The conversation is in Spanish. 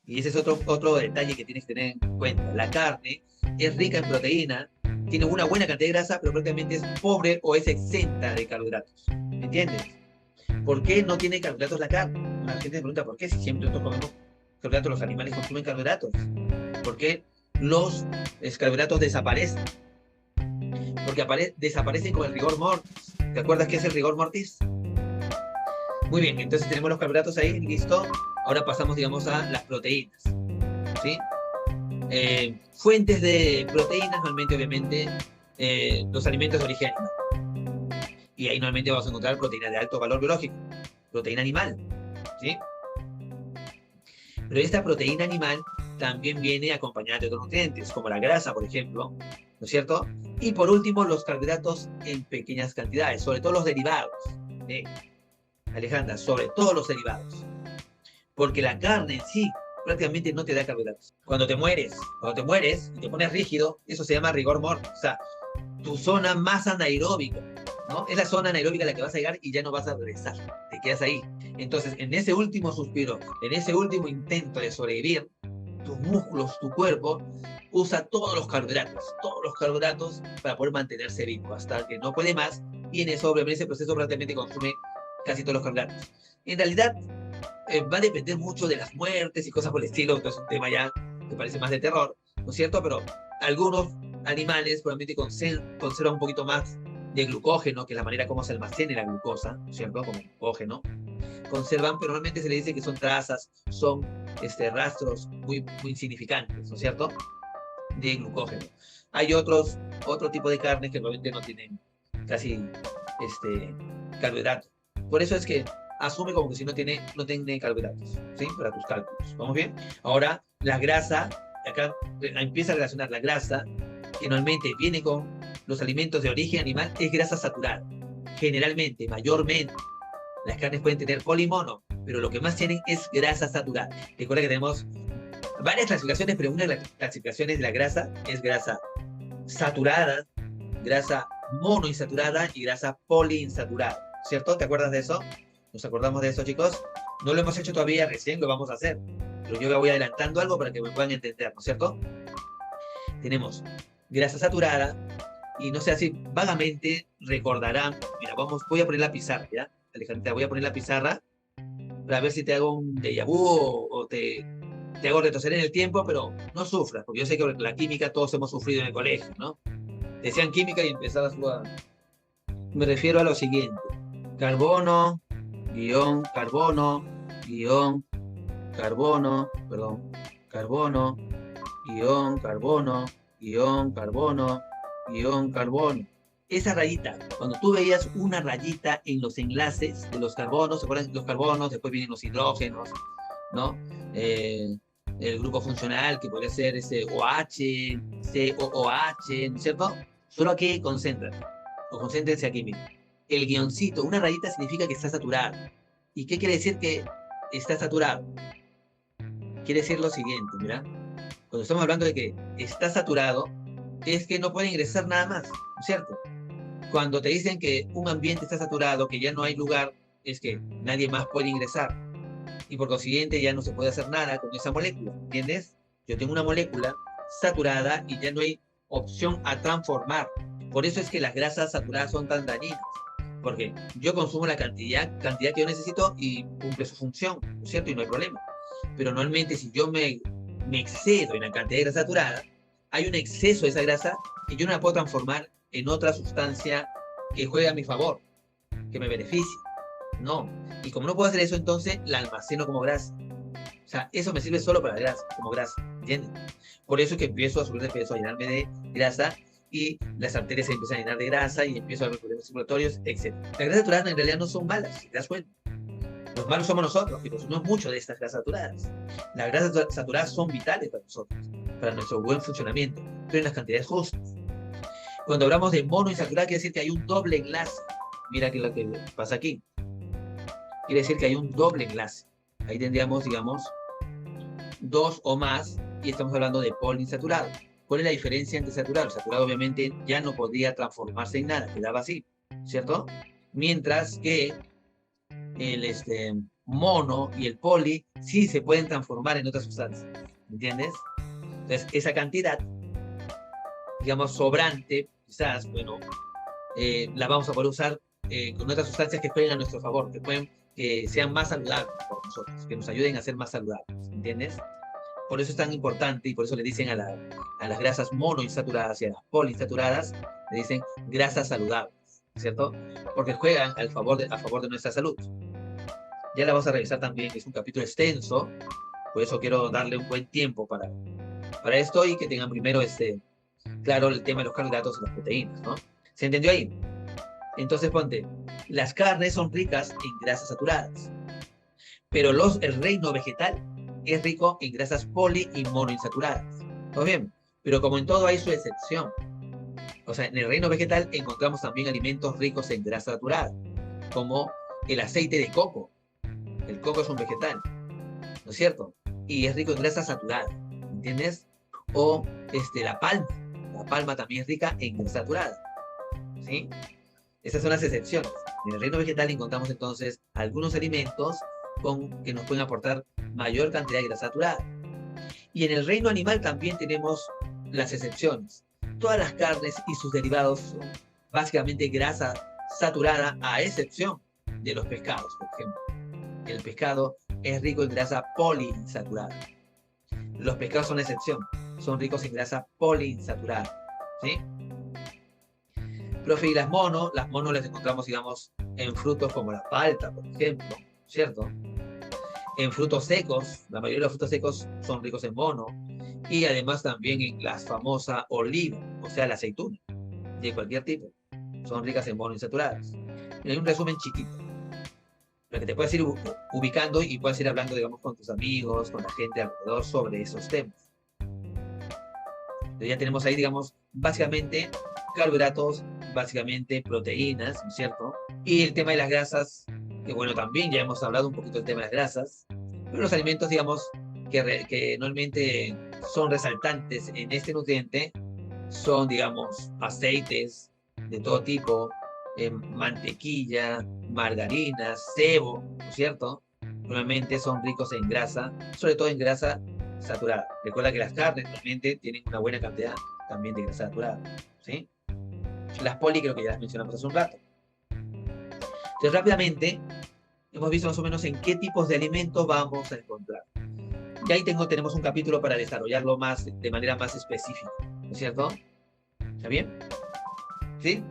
Y ese es otro detalle que tienes que tener en cuenta. La carne es rica en proteína, tiene una buena cantidad de grasa, pero prácticamente es pobre o es exenta de carbohidratos. ¿Me entiendes? ¿Por qué no tiene carbohidratos la carne? La gente me pregunta, ¿por qué si siempre nosotros comemos carbohidratos, los animales consumen carbohidratos? ¿Por qué los carbohidratos desaparecen? Porque desaparecen con el rigor mortis. ¿Te acuerdas qué es el rigor mortis? Muy bien, entonces tenemos los carbohidratos ahí, listo. Ahora pasamos, digamos, a las proteínas. ¿Sí? Fuentes de proteínas, normalmente, obviamente, los alimentos de origen animal. Y ahí normalmente vamos a encontrar proteínas de alto valor biológico, proteína animal. ¿Sí? Pero esta proteína animal también viene acompañada de otros nutrientes, como la grasa, por ejemplo, ¿no es cierto? Y por último, los carbohidratos en pequeñas cantidades, sobre todo los derivados. ¿Sí? Alejandra, sobre todo los derivados. Porque la carne en sí prácticamente no te da carbohidratos. Cuando te mueres y te pones rígido, eso se llama rigor mortis. O sea, tu zona más anaeróbica, ¿no? Es la zona anaeróbica a la que vas a llegar y ya no vas a regresar. Te quedas ahí. Entonces, en ese último suspiro, en ese último intento de sobrevivir, tus músculos, tu cuerpo, usa todos los carbohidratos para poder mantenerse vivo hasta que no puede más. Y en eso, obviamente, ese proceso prácticamente consume casi todos los carbohidratos. En realidad, va a depender mucho de las muertes y cosas por el estilo, que es un tema ya que parece más de terror, ¿no es cierto? Pero algunos animales probablemente conservan un poquito más de glucógeno, que es la manera como se almacena la glucosa, ¿no es cierto? Como glucógeno. Conservan, pero normalmente se le dice que son trazas, son rastros muy insignificantes, ¿no es cierto? De glucógeno. Hay otro tipo de carnes que probablemente no tienen casi carbohidratos. Por eso es que asume como que si no tiene carbohidratos, ¿sí? Para tus cálculos. ¿Vamos bien? Ahora, la grasa, acá empieza a relacionar la grasa, que normalmente viene con los alimentos de origen animal, es grasa saturada. Generalmente, mayormente, las carnes pueden tener polimono, pero lo que más tienen es grasa saturada. Recuerda que tenemos varias clasificaciones, pero una de las clasificaciones de la grasa es grasa saturada, grasa monoinsaturada y grasa poliinsaturada. ¿Cierto? ¿Te acuerdas de eso? ¿Nos acordamos de eso, chicos? No lo hemos hecho todavía, recién lo vamos a hacer. Pero yo voy adelantando algo para que me puedan entender, ¿no es cierto? Tenemos grasa saturada, y no sé, así vagamente recordarán. Mira, voy a poner la pizarra, ¿ya? Alejandra, voy a poner la pizarra para ver si te hago un déjà vu o te hago retroceder en el tiempo, pero no sufras, porque yo sé que la química todos hemos sufrido en el colegio, ¿no? Decían química y empezabas a... Me refiero a lo siguiente. Carbono, guión, carbono, guión, carbono, perdón, carbono, guión, carbono, guión, carbono, guión, carbono. Esa rayita, cuando tú veías una rayita en los enlaces de los carbonos, ¿se acuerdan? Los carbonos, después vienen los hidrógenos, ¿no? El grupo funcional, que puede ser ese OH, COOH, ¿no es cierto? Solo aquí concéntrense aquí mismo. El guioncito, una rayita significa que está saturado. ¿Y qué quiere decir que está saturado? Quiere decir lo siguiente, mira. Cuando estamos hablando de que está saturado, es que no puede ingresar nada más, ¿no es cierto? Cuando te dicen que un ambiente está saturado, que ya no hay lugar, es que nadie más puede ingresar. Y por consiguiente ya no se puede hacer nada con esa molécula, ¿entiendes? Yo tengo una molécula saturada y ya no hay opción a transformar. Por eso es que las grasas saturadas son tan dañinas. Porque yo consumo la cantidad que yo necesito y cumple su función, ¿no es cierto? Y no hay problema. Pero normalmente si yo me excedo en la cantidad de grasa saturada, hay un exceso de esa grasa y yo no la puedo transformar en otra sustancia que juegue a mi favor, que me beneficie. No. Y como no puedo hacer eso, entonces la almaceno como grasa. O sea, eso me sirve solo para la grasa, como grasa, ¿entienden? Por eso es que empiezo a subir de peso, a llenarme de grasa y las arterias se empiezan a llenar de grasa y empiezo a ver problemas circulatorios, etc. Las grasas saturadas en realidad no son malas, si te das cuenta. Los malos somos nosotros, que consumimos mucho de estas grasas saturadas. Las grasas saturadas son vitales para nosotros, para nuestro buen funcionamiento, pero en las cantidades justas. Cuando hablamos de monoinsaturada, quiere decir que hay un doble enlace. Mira qué es lo que pasa aquí. Quiere decir que hay un doble enlace. Ahí tendríamos, digamos, dos o más, y estamos hablando de poliinsaturado. ¿Cuál es la diferencia entre saturado? El saturado obviamente ya no podría transformarse en nada, quedaba así, ¿cierto? Mientras que mono y el poli sí se pueden transformar en otras sustancias, ¿entiendes? Entonces, esa cantidad, digamos, sobrante, quizás, bueno, la vamos a poder usar con otras sustancias que jueguen a nuestro favor, que sean más saludables para nosotros, que nos ayuden a ser más saludables, ¿entiendes? Por eso es tan importante y por eso le dicen a las grasas monoinsaturadas y a las poliinsaturadas, le dicen grasas saludables, ¿cierto? Porque juegan a favor de nuestra salud. Ya la vamos a revisar también, es un capítulo extenso, por eso quiero darle un buen tiempo para esto y que tengan primero claro el tema de los carbohidratos y las proteínas, ¿no? ¿Se entendió ahí? Entonces ponte, las carnes son ricas en grasas saturadas, pero el reino vegetal es rico en grasas poli y monoinsaturadas. ¿Todo bien? Pero como en todo hay su excepción. O sea, en el reino vegetal encontramos también alimentos ricos en grasa saturada, como el aceite de coco. El coco es un vegetal, ¿no es cierto? Y es rico en grasa saturada, ¿entiendes? O la palma. La palma también es rica en grasa saturada, ¿sí? Esas son las excepciones. En el reino vegetal encontramos entonces algunos alimentos que nos pueden aportar mayor cantidad de grasa saturada. Y en el reino animal también tenemos las excepciones. Todas las carnes y sus derivados son básicamente grasa saturada, a excepción de los pescados, por ejemplo. El pescado es rico en grasa poliinsaturada. Los pescados son la excepción, son ricos en grasa poliinsaturada, ¿sí? Profe, y las monos las encontramos, digamos, en frutos como la palta, por ejemplo, ¿cierto? En frutos secos, la mayoría de los frutos secos son ricos en mono, y además también en la famosa oliva, o sea, la aceituna, de cualquier tipo, son ricas en monoinsaturadas. Y hay un resumen chiquito, para que te puedas ir ubicando y puedas ir hablando, digamos, con tus amigos, con la gente alrededor sobre esos temas. Entonces ya tenemos ahí, digamos, básicamente carbohidratos, básicamente proteínas, ¿no es cierto? Y el tema de las grasas, que bueno, también ya hemos hablado un poquito del tema de las grasas, pero los alimentos, digamos, que normalmente son resaltantes en este nutriente son, digamos, aceites de todo tipo, mantequilla, margarina, cebo, ¿no es cierto? Normalmente son ricos en grasa, sobre todo en grasa saturada. Recuerda que las carnes normalmente tienen una buena cantidad también de grasa saturada, ¿sí? Las poli creo que ya las mencionamos hace un rato. Entonces, rápidamente, hemos visto más o menos en qué tipos de alimentos vamos a encontrar. Y ahí tenemos un capítulo para desarrollarlo más, de manera más específica, ¿no es cierto? ¿Está bien? ¿Sí?